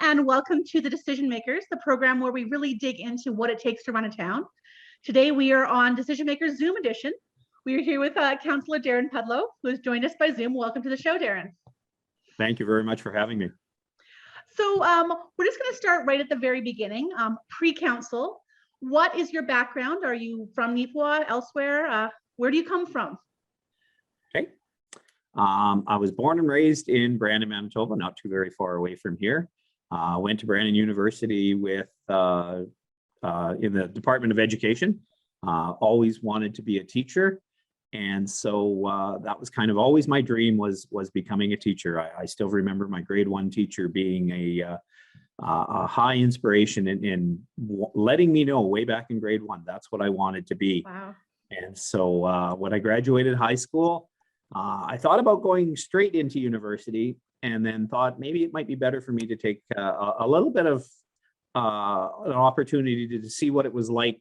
and welcome to The Decision Makers, the program where we really dig into what it takes to run a town. Today we are on Decision Makers Zoom edition. We are here with Councillor Darren Pudlo, who has joined us by Zoom. Welcome to the show, Darren. Thank you very much for having me. So we're just going to start right at the very beginning. Pre-council, what is your background? Are you from Nipawin, elsewhere? Where do you come from? Okay. I was born and raised in Brandon, Manitoba, not too very far away from here. Went to Brandon University with in the Department of Education. Always wanted to be a teacher, and so that was kind of always my dream, was becoming a teacher. I still remember my grade 1 teacher being a high inspiration in letting me know way back in grade 1 that's what I wanted to be. Wow. And so when I graduated high school, I thought about going straight into university, and then thought maybe it might be better for me to take a little bit of an opportunity to see what it was like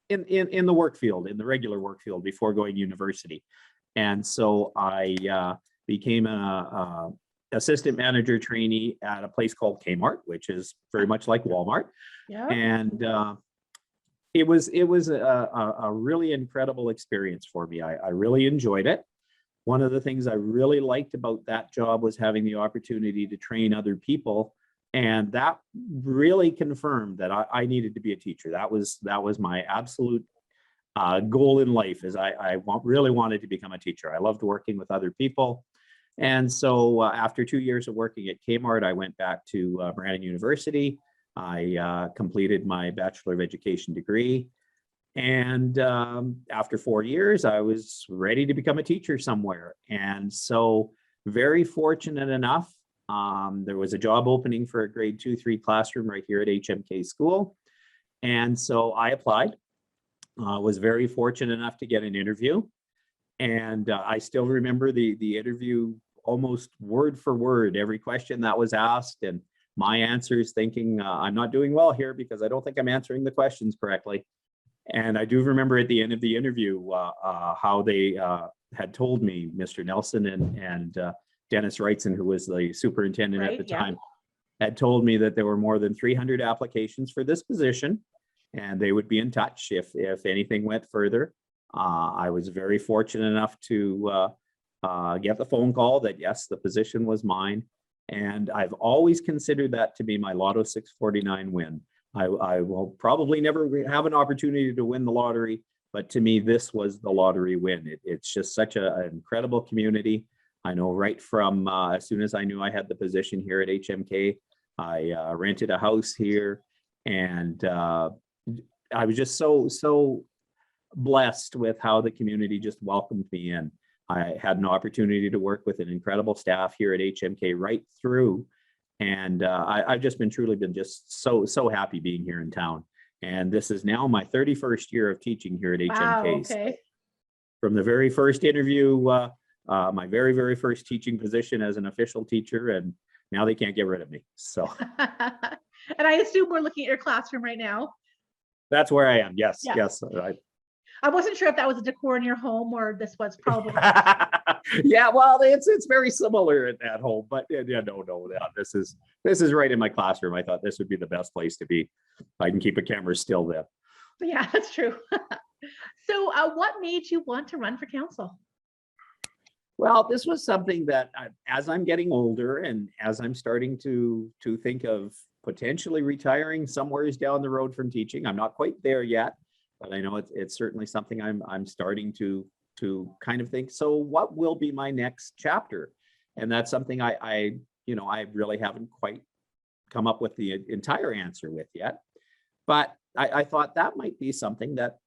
in the work field, in the regular work field, before going university. And so I became a assistant manager trainee at a place called Kmart, which is very much like Walmart. Yeah. And it was a really incredible experience for me. I really enjoyed it. One of the things I really liked about that job was having the opportunity to train other people, and that really confirmed that I needed to be a teacher. That was my absolute goal in life, is I really wanted to become a teacher. I loved working with other people. And so after 2 years of working at Kmart, I went back to Brandon University. I completed my Bachelor of Education degree. And after 4 years, I was ready to become a teacher somewhere. And so very fortunate enough, there was a job opening for a grade 2-3 classroom right here at HMK school. And so I applied, was very fortunate enough to get an interview. And I still remember the interview almost word for word, every question that was asked, and my answers, thinking I'm not doing well here because I don't think I'm answering the questions correctly. And I do remember at the end of the interview how they had told me, Mr. Nelson and Dennis Wrightson, who was the superintendent at the time, had told me that there were more than 300 applications for this position, and they would be in touch if anything went further. I was very fortunate enough to get the phone call that yes, the position was mine. And I've always considered that to be my Lotto 649 win. I will probably never have an opportunity to win the lottery, but to me, this was the lottery win. It's just such an incredible community. I know right from as soon as I knew I had the position here at HMK, I rented a house here, and I was just so blessed with how the community just welcomed me in. I had an opportunity to work with an incredible staff here at HMK right through. And I've just truly been just so happy being here in town. And this is now my 31st year of teaching here at HMK. Wow, okay. From the very first interview, my very first teaching position as an official teacher, and now they can't get rid of me. So. And I assume we're looking at your classroom right now. That's where I am. Yes, yeah. Yes. I wasn't sure if that was a decor in your home or this was probably. Yeah, well, it's very similar at home, but yeah, no, this is right in my classroom. I thought this would be the best place to be. I can keep a camera still then. Yeah, that's true. So what made you want to run for council? Well, this was something that as I'm getting older and as I'm starting to think of potentially retiring somewhere down the road from teaching, I'm not quite there yet. But I know it's certainly something I'm starting to kind of think, so what will be my next chapter? And that's something I really haven't quite come up with the entire answer with yet. But I thought that might be something that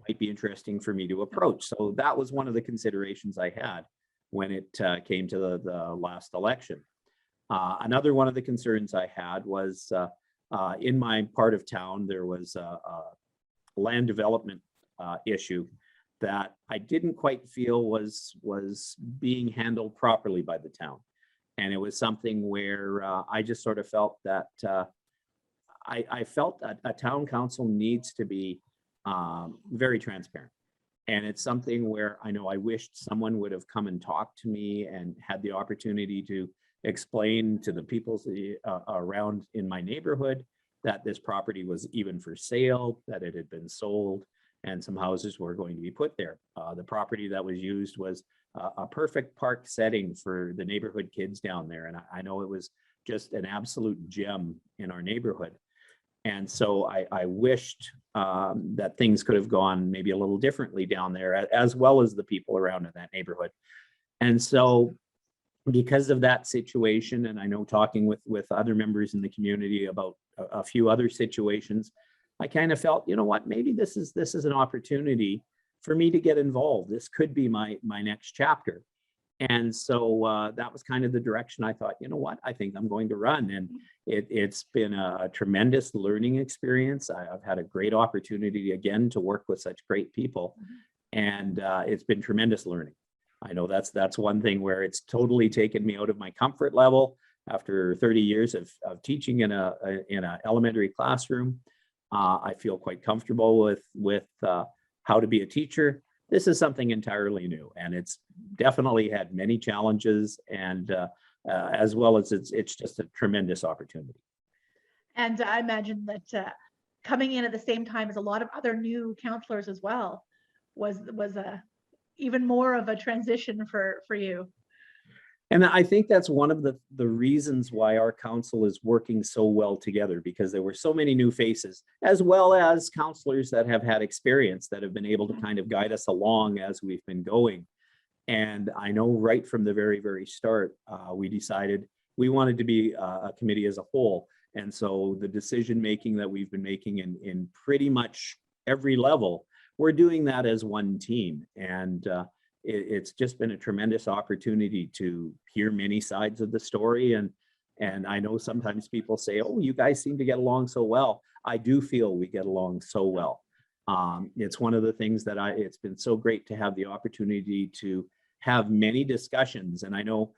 might be interesting for me to approach. So that was one of the considerations I had when it came to the last election. Another one of the concerns I had was in my part of town, there was a land development issue that I didn't quite feel was being handled properly by the town. And it was something where I just sort of felt that I felt that a town council needs to be very transparent. And it's something where I know I wished someone would have come and talked to me and had the opportunity to explain to the people around in my neighborhood that this property was even for sale, that it had been sold, and some houses were going to be put there. The property that was used was a perfect park setting for the neighborhood kids down there. And I know it was just an absolute gem in our neighborhood. And so I wished that things could have gone maybe a little differently down there, as well as the people around in that neighborhood. And so because of that situation, and I know talking with other members in the community about a few other situations, I kind of felt, you know what, maybe this is an opportunity for me to get involved. This could be my next chapter. And so that was kind of the direction I thought, you know what, I think I'm going to run. And it's been a tremendous learning experience. I've had a great opportunity again to work with such great people. And it's been tremendous learning. I know that's one thing where it's totally taken me out of my comfort level after 30 years of teaching in a elementary classroom. I feel quite comfortable with how to be a teacher. This is something entirely new, and it's definitely had many challenges, and as well as it's just a tremendous opportunity. And I imagine that coming in at the same time as a lot of other new counselors as well was a even more of a transition for you. And I think that's one of the reasons why our council is working so well together, because there were so many new faces, as well as counselors that have had experience that have been able to kind of guide us along as we've been going. And I know right from the very, very start, we decided we wanted to be a committee as a whole. And so the decision making that we've been making in pretty much every level, we're doing that as one team. And it's just been a tremendous opportunity to hear many sides of the story. And I know sometimes people say, oh, you guys seem to get along so well. I do feel we get along so well. It's one of the things that it's been so great to have the opportunity to have many discussions. And I know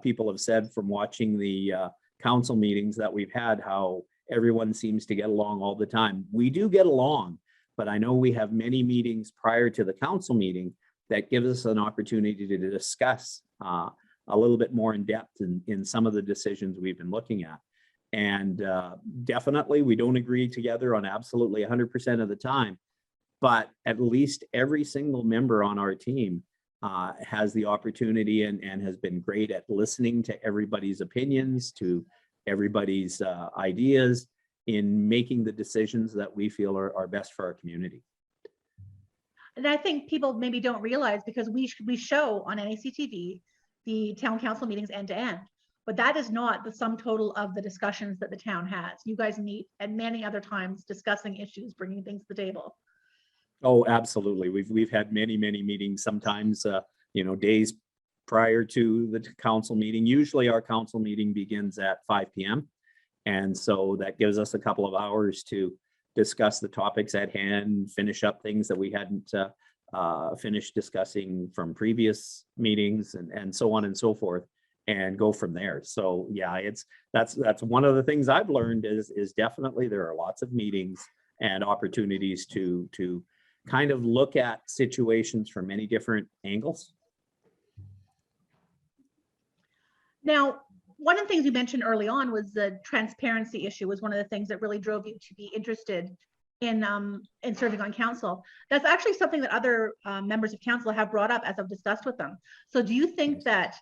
people have said from watching the council meetings that we've had, how everyone seems to get along all the time. We do get along, but I know we have many meetings prior to the council meeting that gives us an opportunity to discuss a little bit more in depth in some of the decisions we've been looking at. And definitely we don't agree together on absolutely 100% of the time, but at least every single member on our team has the opportunity and has been great at listening to everybody's opinions, to everybody's ideas in making the decisions that we feel are best for our community. And I think people maybe don't realize, because we show on NACTV the town council meetings end to end, but that is not the sum total of the discussions that the town has. You guys meet at many other times discussing issues, bringing things to the table. Oh, absolutely. We've had many meetings, sometimes days prior to the council meeting. Usually our council meeting begins at 5 p.m. And so that gives us a couple of hours to discuss the topics at hand, finish up things that we hadn't finished discussing from previous meetings, and so on and so forth, and go from there. So yeah, that's one of the things I've learned is definitely there are lots of meetings and opportunities to kind of look at situations from many different angles. Now, one of the things you mentioned early on was the transparency issue was one of the things that really drove you to be interested in serving on council. That's actually something that other members of council have brought up as I've discussed with them. So do you think that,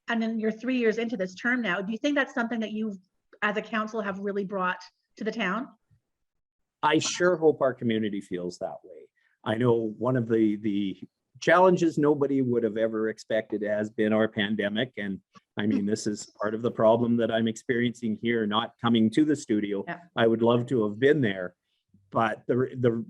and then you're 3 years into this term now, do you think that's something that you as a council have really brought to the town? I sure hope our community feels that way. I know one of the challenges nobody would have ever expected has been our pandemic. And I mean, this is part of the problem that I'm experiencing here, not coming to the studio. Yeah. I would love to have been there. But the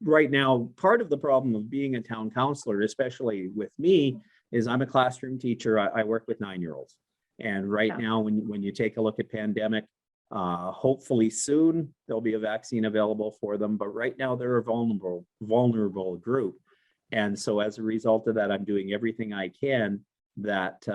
right now, part of the problem of being a town councillor, especially with me, is I'm a classroom teacher. I work with 9-year-olds. And right now, when you take a look at pandemic, hopefully soon there'll be a vaccine available for them. But right now they're a vulnerable group. And so as a result of that, I'm doing everything I can that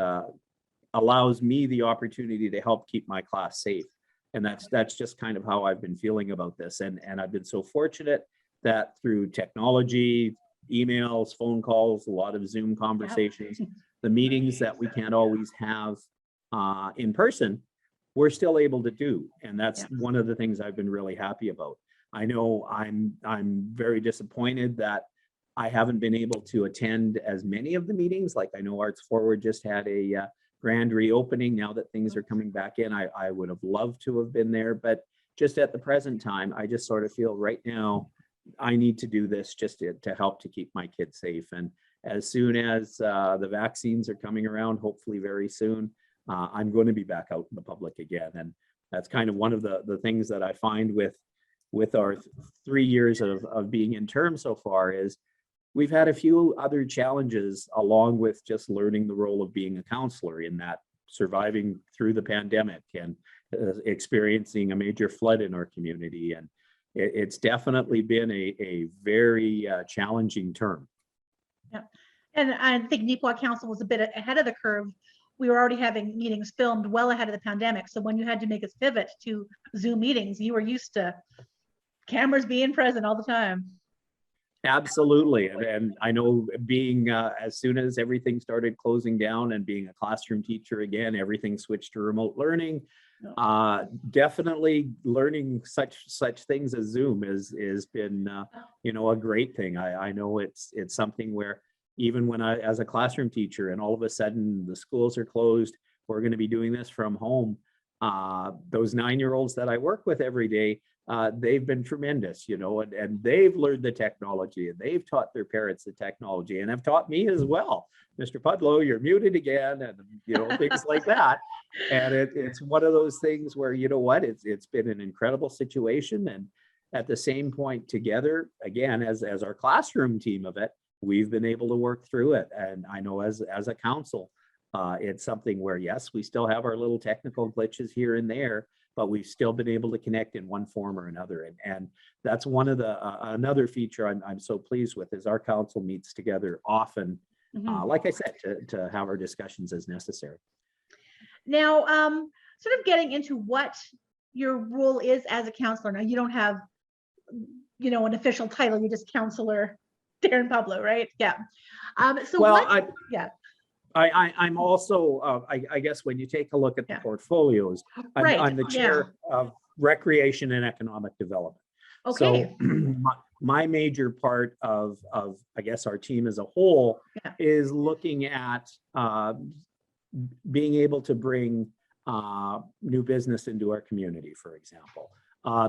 allows me the opportunity to help keep my class safe. And that's just kind of how I've been feeling about this. And I've been so fortunate that through technology, emails, phone calls, a lot of Zoom conversations, the meetings that we can't always have in person, we're still able to do. And that's Yeah. one of the things I've been really happy about. I know I'm very disappointed that I haven't been able to attend as many of the meetings. Like I know Arts Forward just had a grand reopening. Now that things are coming back in, I would have loved to have been there, but just at the present time, I just sort of feel right now I need to do this just to help to keep my kids safe. And as soon as the vaccines are coming around, hopefully very soon, I'm going to be back out in the public again. And that's kind of one of the things that I find with our 3 years of being in term so far is we've had a few other challenges along with just learning the role of being a counselor, in that surviving through the pandemic and experiencing a major flood in our community. And it's definitely been a very challenging term. Yeah. And I think Neepawa Council was a bit ahead of the curve. We were already having meetings filmed well ahead of the pandemic. So when you had to make a pivot to Zoom meetings, you were used to cameras being present all the time. Absolutely. And I know being as soon as everything started closing down and being a classroom teacher again, everything switched to remote learning. Definitely learning such things as Zoom is been a great thing. I know it's something where even when I, as a classroom teacher, and all of a sudden the schools are closed, we're going to be doing this from home. Those 9-year-olds that I work with every day, they've been tremendous, and they've learned the technology, and they've taught their parents the technology, and have taught me as well. Mr. Pudlo, you're muted again, and things like that. And it's one of those things where, it's been an incredible situation. And at the same point together, again, as our classroom team of it, we've been able to work through it. And I know as a council, it's something where, yes, we still have our little technical glitches here and there, but we've still been able to connect in one form or another. And that's one of the another feature I'm so pleased with, is our council meets together often, like I said, to have our discussions as necessary. Now, sort of getting into what your role is as a counselor. Now, you don't have, an official title. You're just Councillor Darren Pudlo, right? Yeah. So well, yeah. I'm also, I guess when you take a look at the portfolios, I'm the chair of recreation and economic development. Okay. So my major part of I guess our team as a whole is looking at being able to bring new business into our community, for example,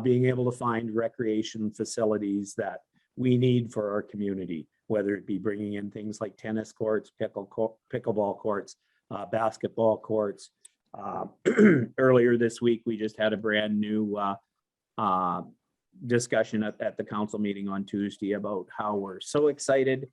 being able to find recreation facilities that we need for our community, whether it be bringing in things like tennis courts, pickleball courts, basketball courts. Earlier this week, we just had a brand new discussion at the council meeting on Tuesday about how we're so excited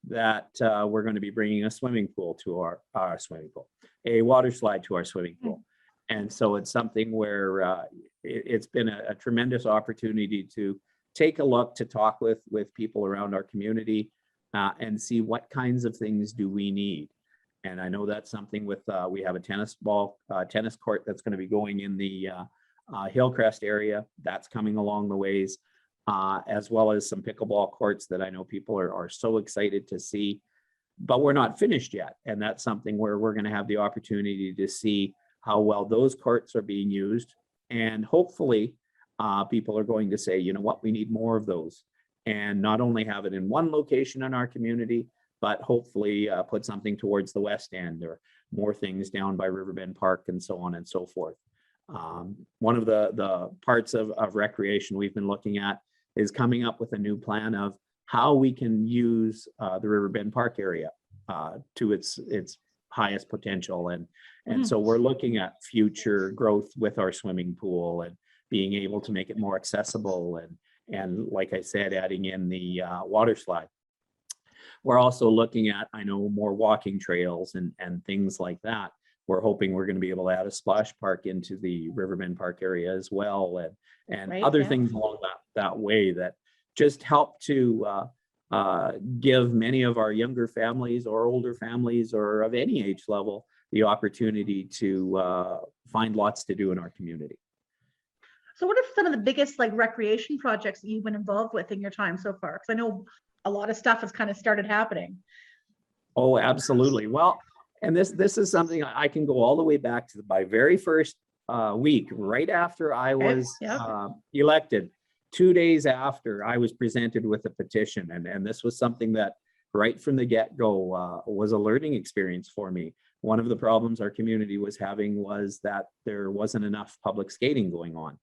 that we're going to be bringing a swimming pool to our swimming pool, a water slide to our swimming pool. And so it's something where it's been a tremendous opportunity to take a look, to talk with people around our community and see what kinds of things do we need. And I know that's something with, we have a tennis court that's going to be going in the Hillcrest area. That's coming along the ways, as well as some pickleball courts that I know people are so excited to see, but we're not finished yet. And that's something where we're going to have the opportunity to see how well those courts are being used. And hopefully people are going to say, you know what, we need more of those. And not only have it in one location in our community, but hopefully put something towards the west end, or more things down by Riverbend Park and so on and so forth. One of the parts of recreation we've been looking at is coming up with a new plan of how we can use the Riverbend Park area to its highest potential. And so we're looking at future growth with our swimming pool and being able to make it more accessible. And like I said, adding in the water slide. We're also looking at, I know, more walking trails and things like that. We're hoping we're going to be able to add a splash park into the Riverbend Park area as well, and other things along that way that just help to give many of our younger families or older families or of any age level the opportunity to find lots to do in our community. So what are some of the biggest recreation projects that you've been involved with in your time so far? Because I know a lot of stuff has kind of started happening. Oh, absolutely. Well, And this is something I can go all the way back to my very first week, right after I was elected. 2 days after, I was presented with a petition, and this was something that right from the get-go was a learning experience for me. One of the problems our community was having was that there wasn't enough public skating going on.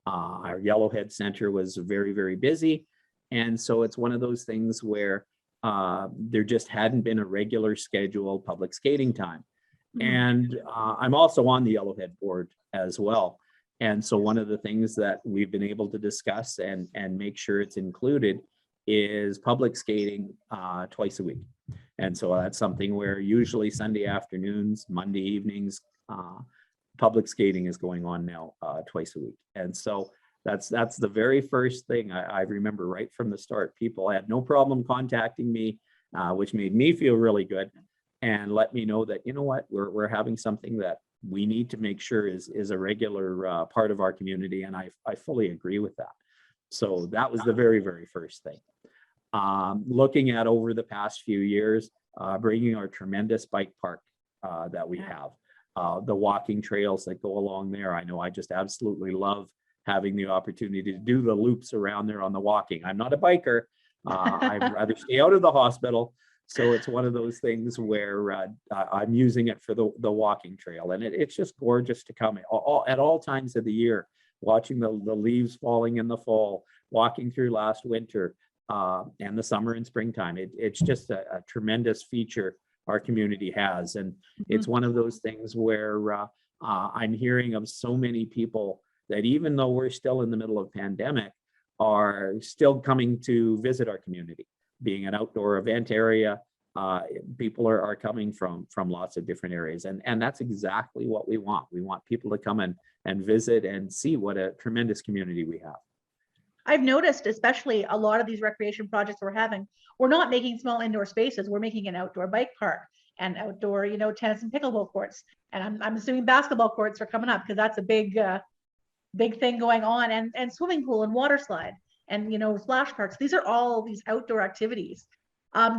Our Yellowhead Center was very, very busy. And so it's one of those things where there just hadn't been a regular scheduled public skating time. And I'm also on the Yellowhead board as well. And so one of the things that we've been able to discuss and make sure it's included is public skating twice a week. And so that's something where usually Sunday afternoons, Monday evenings, public skating is going on now twice a week. And so that's the very first thing I remember right from the start. People had no problem contacting me, which made me feel really good and let me know that, you know what, we're having something that we need to make sure is a regular part of our community. And I fully agree with that. So that was the very, very first thing. Looking at over the past few years, bringing our tremendous bike park that we have, the walking trails that go along there. I know I just absolutely love having the opportunity to do the loops around there on the walking. I'm not a biker. I'd rather stay out of the hospital. So it's one of those things where I'm using it for the walking trail. And it's just gorgeous to come at all times of the year, watching the leaves falling in the fall, walking through last winter and the summer and springtime. It's just a tremendous feature our community has. And it's one of those things where I'm hearing of so many people that even though we're still in the middle of pandemic, are still coming to visit our community. Being an outdoor event area, people are coming from lots of different areas. And that's exactly what we want. We want people to come and visit and see what a tremendous community we have. I've noticed, especially a lot of these recreation projects we're having, we're not making small indoor spaces. We're making an outdoor bike park and outdoor, tennis and pickleball courts. And I'm assuming basketball courts are coming up because that's a big thing going on, and swimming pool and water slide and, flash parks. These are all these outdoor activities.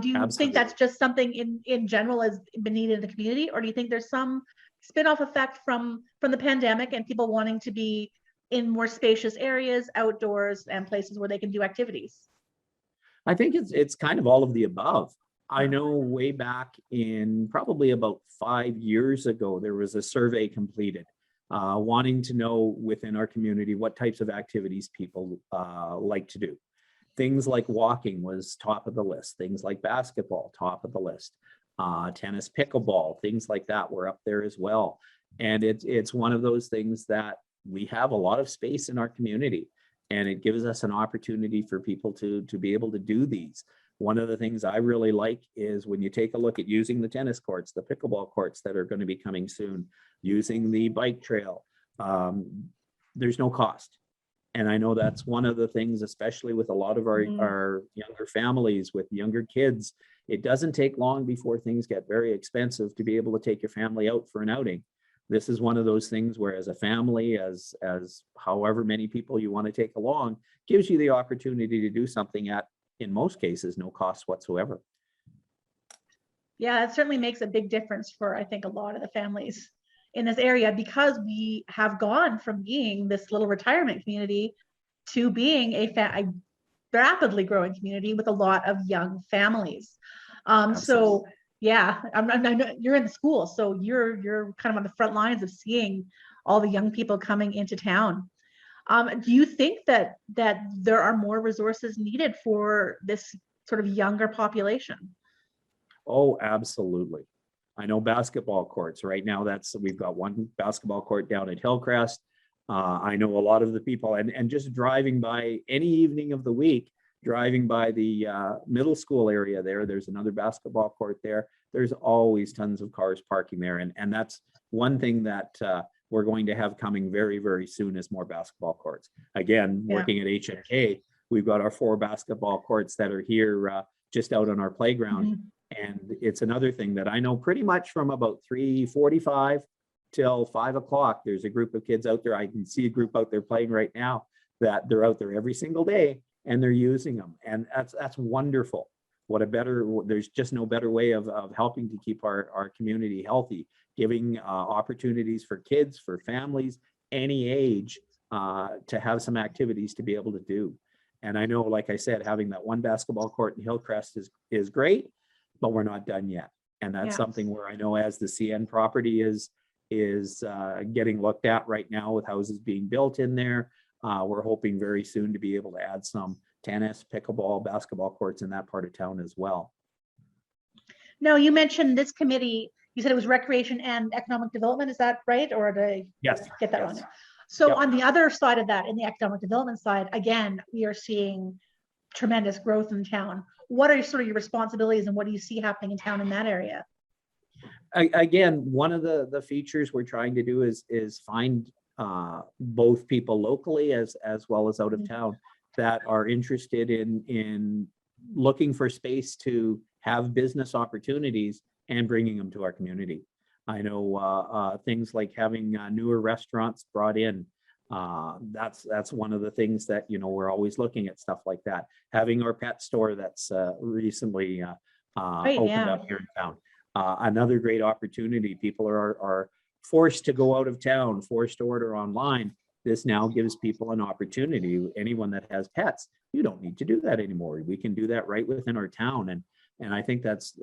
Do you think that's just something in general has been needed in the community, or do you think there's some spin-off effect from the pandemic and people wanting to be in more spacious areas, outdoors, and places where they can do activities? I think it's kind of all of the above. I know way back in probably about 5 years ago, there was a survey completed wanting to know within our community what types of activities people like to do. Things like walking was top of the list. Things like basketball, top of the list. Tennis, pickleball, things like that were up there as well. And it's one of those things that we have a lot of space in our community, and it gives us an opportunity for people to be able to do these. One of the things I really like is when you take a look at using the tennis courts, the pickleball courts that are going to be coming soon, using the bike trail, there's no cost. And I know that's one of the things, especially with a lot of our younger families with younger kids, it doesn't take long before things get very expensive to be able to take your family out for an outing. This is one of those things where as a family, as however many people you want to take along, gives you the opportunity to do something at, in most cases, no cost whatsoever. Yeah, it certainly makes a big difference for, I think, a lot of the families in this area, because we have gone from being this little retirement community to being a rapidly growing community with a lot of young families. So yeah, I know you're in the school, so you're kind of on the front lines of seeing all the young people coming into town. Do you think that there are more resources needed for this sort of younger population? Oh, absolutely. I know basketball courts right now, we've got one basketball court down at Hillcrest. I know a lot of the people, and just driving by any evening of the week, driving by the middle school area there's another basketball court there. There's always tons of cars parking there. And that's one thing that we're going to have coming very, very soon is more basketball courts. Again, working at HNK, we've got our 4 basketball courts that are here just out on our playground. And it's another thing that I know pretty much from about 3:45 till 5 o'clock, there's a group of kids out there. I can see a group out there playing right now that they're out there every single day and they're using them. And that's wonderful. there's just no better way of helping to keep our community healthy, giving opportunities for kids, for families, any age, to have some activities to be able to do. And I know, like I said, having that one basketball court in Hillcrest is great, but we're not done yet. And that's something where I know as the CN property is getting looked at right now with houses being built in there. We're hoping very soon to be able to add some tennis, pickleball, basketball courts in that part of town as well. Now, you mentioned this committee, you said it was recreation and economic development, is that right? Or did I get that wrong? So on the other side of that, in the economic development side, again, we are seeing tremendous growth in town. What are sort of your responsibilities and what do you see happening in town in that area? Again, one of the features we're trying to do is find both people locally as well as out of town that are interested in looking for space to have business opportunities and bringing them to our community. I know things like having newer restaurants brought in. That's one of the things that, we're always looking at stuff like that. Having our pet store that's recently opened up here in town. Another great opportunity. People are forced to go out of town, forced to order online. This now gives people an opportunity. Anyone that has pets, you don't need to do that anymore. We can do that right within our town. And I think that's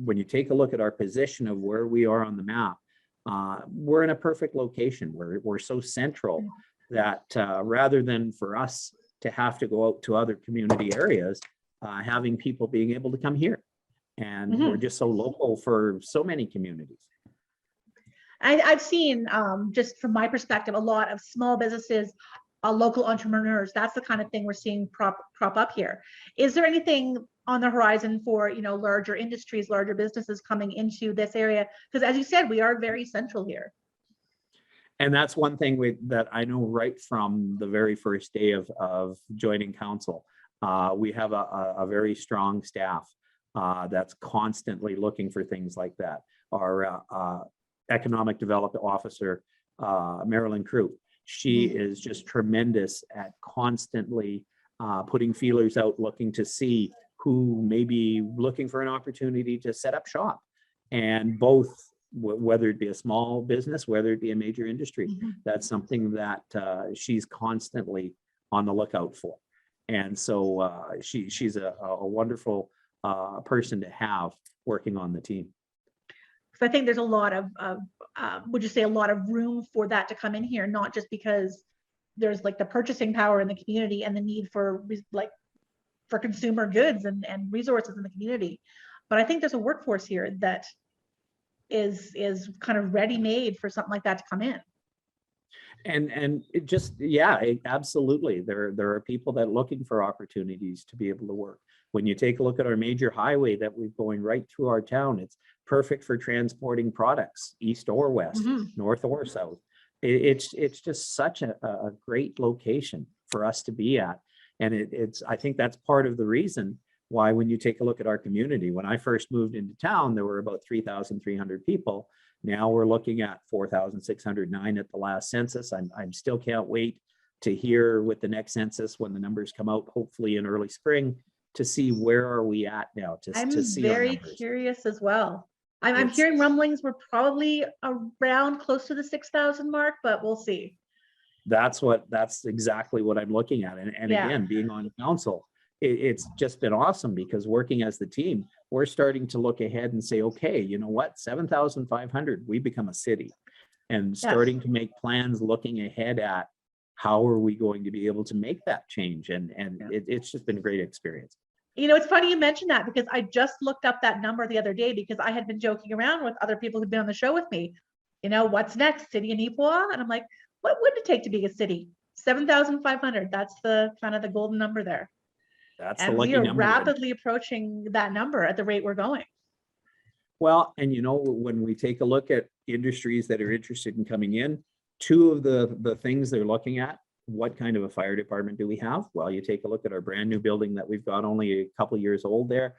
when you take a look at our position of where we are on the map, we're in a perfect location. We're so central that rather than for us to have to go out to other community areas, having people being able to come here. And we're just so local for so many communities. I've seen, just from my perspective, a lot of small businesses, local entrepreneurs. That's the kind of thing we're seeing crop up here. Is there anything on the horizon for larger industries, larger businesses coming into this area? Because as you said, we are very central here. And that's one thing that I know right from the very first day of joining council. We have a very strong staff that's constantly looking for things like that. Our economic development officer, Marilyn Crew, she is just tremendous at constantly putting feelers out, looking to see who may be looking for an opportunity to set up shop. And both, whether it be a small business, whether it be a major industry, that's something that she's constantly on the lookout for. And so she's a wonderful person to have working on the team. So I think there's a lot of, would you say a lot of room for that to come in here, not just because there's like the purchasing power in the community and the need for consumer goods and resources in the community, but I think there's a workforce here that is kind of ready-made for something like that to come in. And it just, absolutely. There are people that are looking for opportunities to be able to work. When you take a look at our major highway that we're going right through our town, it's perfect for transporting products, east or west, north or south. It's just such a great location for us to be at. And I think that's part of the reason why when you take a look at our community, when I first moved into town, there were about 3,300 people. Now we're looking at 4,609 at the last census. I'm still can't wait to hear with the next census when the numbers come out, hopefully in early spring, to see where are we at now. I'm very curious as well. I'm hearing rumblings. We're probably around close to the 6,000 mark, but we'll see. That's exactly what I'm looking at. And again, being on council, it's just been awesome because working as the team, we're starting to look ahead and say, okay, you know what, 7,500, we become a city, and starting to make plans looking ahead at how are we going to be able to make that change. And it's just been a great experience. It's funny you mentioned that because I just looked up that number the other day because I had been joking around with other people who've been on the show with me. What's next, city in Ipawa? And I'm like, what would it take to be a city? 7,500. That's the kind of the golden number there. That's and the lucky we are number. Rapidly approaching that number at the rate we're going. Well, and when we take a look at industries that are interested in coming in, two of the things they're looking at, what kind of a fire department do we have? Well, you take a look at our brand new building that we've got only a couple of years old there.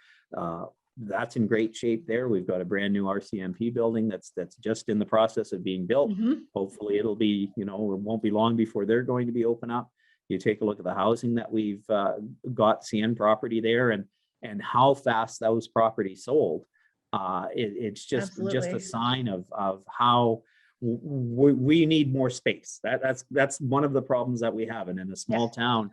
That's in great shape there. We've got a brand new RCMP building that's just in the process of being built. Hopefully it'll be, it won't be long before they're going to be open up. You take a look at the housing that we've got CN property there, and and how fast those properties sold, it's just a Absolutely. sign of how we need more space. That's one of the problems that we have. And in a small town,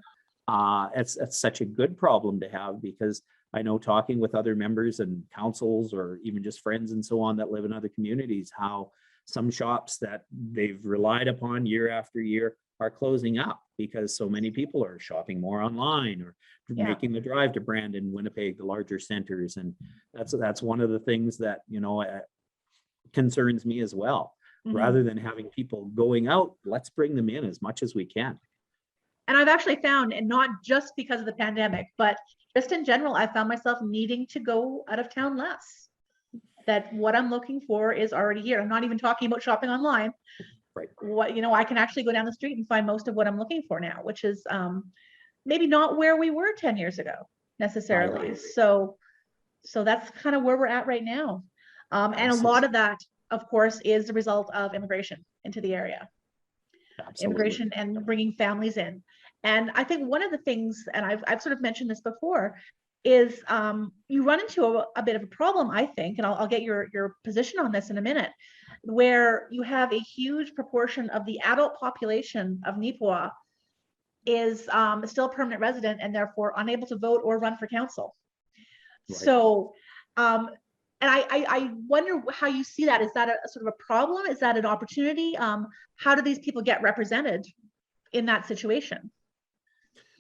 it's such a good problem to have, because I know, talking with other members and councils, or even just friends and so on that live in other communities, how some shops that they've relied upon year after year are closing up because so many people are shopping more online, or Yeah. making the drive to Brandon, Winnipeg, the larger centers. And that's one of the things that, concerns me as well. Mhm. Rather than having people going out, let's bring them in as much as we can. And I've actually found, and not just because of the pandemic, but just in general, I found myself needing to go out of town less. That what I'm looking for is already here. I'm not even talking about shopping online. Right. I can actually go down the street and find most of what I'm looking for now, which is maybe not where we were 10 years ago necessarily. So that's kind of where we're at right now. And a lot of that, of course, is the result of immigration into the area. Absolutely. Immigration and bringing families in. And I think one of the things, and I've sort of mentioned this before, is you run into a bit of a problem, I think, and I'll get your position on this in a minute, where you have a huge proportion of the adult population of Nipawin is still a permanent resident and therefore unable to vote or run for council. Right. So, and I wonder how you see that. Is that a sort of a problem? Is that an opportunity? How do these people get represented in that situation?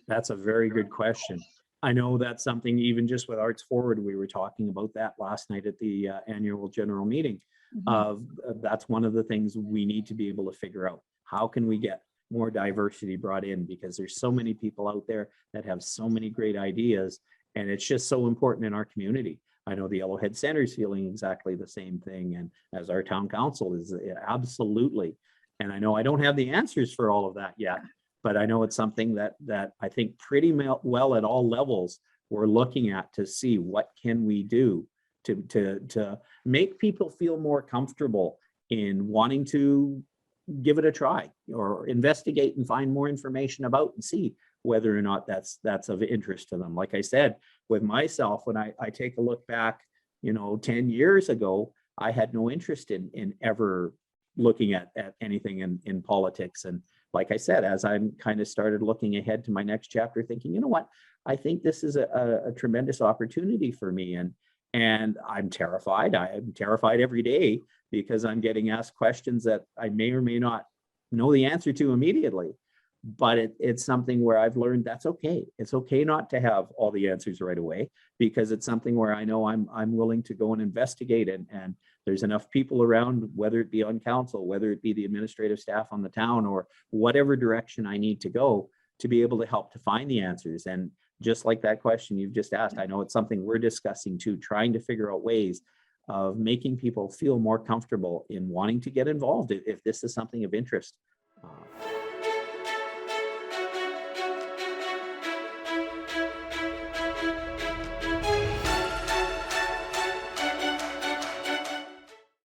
That's a very good question. I know that's something, even just with Arts Forward, we were talking about that last night at the annual general meeting. That's one of the things we need to be able to figure out. How can we get more diversity brought in? Because there's so many people out there that have so many great ideas, and it's just so important in our community. I know the Yellowhead Center is feeling exactly the same thing, and as our town council is absolutely. And I know I don't have the answers for all of that yet, but I know it's something that I think pretty well at all levels we're looking at to see what can we do to make people feel more comfortable in wanting to give it a try, or investigate and find more information about and see whether or not that's of interest to them. Like I said, with myself, when I take a look back, 10 years ago, I had no interest in ever looking at anything in politics. And like I said, as I'm kind of started looking ahead to my next chapter, thinking, you know what, I think this is a tremendous opportunity for me. And I'm terrified. I'm terrified every day, because I'm getting asked questions that I may or may not know the answer to immediately. But it's something where I've learned that's okay. It's okay not to have all the answers right away, because it's something where I know I'm willing to go and investigate, and there's enough people around, whether it be on council, whether it be the administrative staff on the town, or whatever direction I need to go, to be able to help to find the answers. And just like that question you've just asked, I know it's something we're discussing too, trying to figure out ways of making people feel more comfortable in wanting to get involved if this is something of interest.